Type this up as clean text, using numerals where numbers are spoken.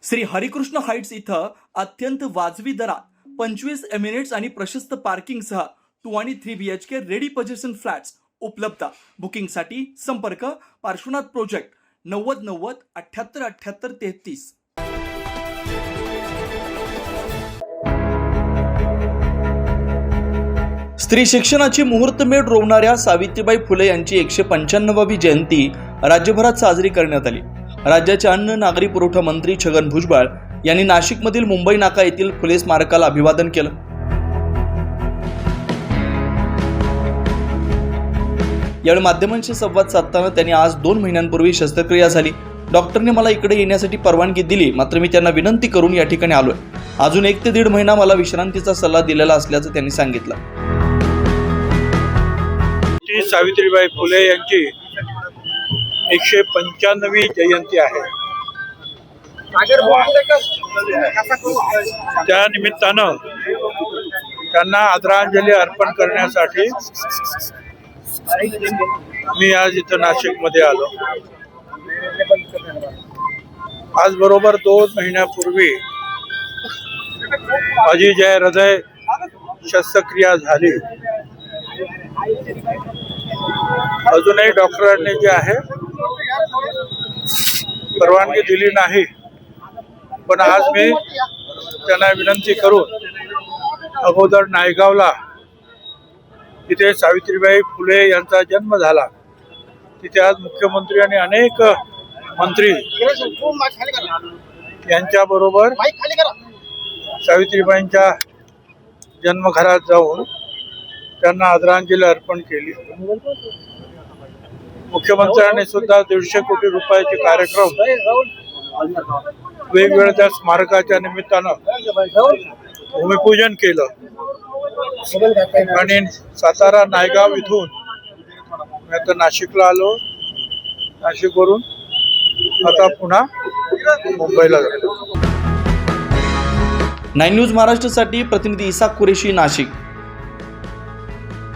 Shri Harikrishna Heights इथं अत्यंत वाजवी दरात 25 एमिरेट्स आणि प्रशस्त पार्किंगसह 2 आणि 3 BHK रेडी पोझिशन फ्लॅट्स उपलब्ध। बुकिंगसाठी संपर्क पार्श्वनाथ प्रोजेक्ट 90 90 78 78 33। स्त्री शिक्षणाची मुहूर्तमेढ रोवणाऱ्या सावित्रीबाई फुले यांची 195वी जयंती राज्यभरात साजरी करण्यात आली। राज्याचे अन्न नागरी पुरवठा मंत्री छगन भुजबळ यांनी नाशिकमधील मुंबई नाका येथील फुले स्मारकाला अभिवादन केलं। यावेळी माध्यमांशी संवाद साधताना त्यांनी आज 2 महिन्यांपूर्वी शस्त्रक्रिया झाली। डॉक्टरने मला इकडे येण्यासाठी परवानगी दिली, मात्र मी त्यांना विनंती करून या ठिकाणी आलोय। अजून 1 ते 1.5 महिना मला विश्रांतीचा सल्ला दिलेला असल्याचं त्यांनी सांगितलं। सावित्रीबाई फुले यांची 195वी जयंती आहे। त्या निमित्तानं त्यांना आदरांजली अर्पण करण्यासाठी मी आज इथं नाशिकमध्ये आलो। आज बरोबर 2 महिन्यापूर्वी माझी जे हृदय शस्त्रक्रिया झाली, अजूनही डॉक्टरांनी जे आहे परवानगी दिली नाही, पण आज मी त्यांना विनंती करून अगोदर नायगावला तिथे सावित्रीबाई फुले यांचा जन्म झाला, तिथे आज मुख्यमंत्री आणि अनेक मंत्री यांच्याबरोबर सावित्रीबाईंच्या जन्मघरात जाऊन त्यांना आदरांजली अर्पण केली। मुख्यमंत्र्यांनी सुद्धा 150 कोटी रुपयाचे कार्यक्रम वेगवेगळ्या स्मारकाच्या निमित्तानं भूमिपूजन केलं आणि सातारा नायगाव इथून मी आता नाशिकला आलो। नाशिकवरून आता पुन्हा मुंबईला जातो। 9 न्यूज महाराष्ट्रासाठी प्रतिनिधी इसाक कुरेशी, नाशिक।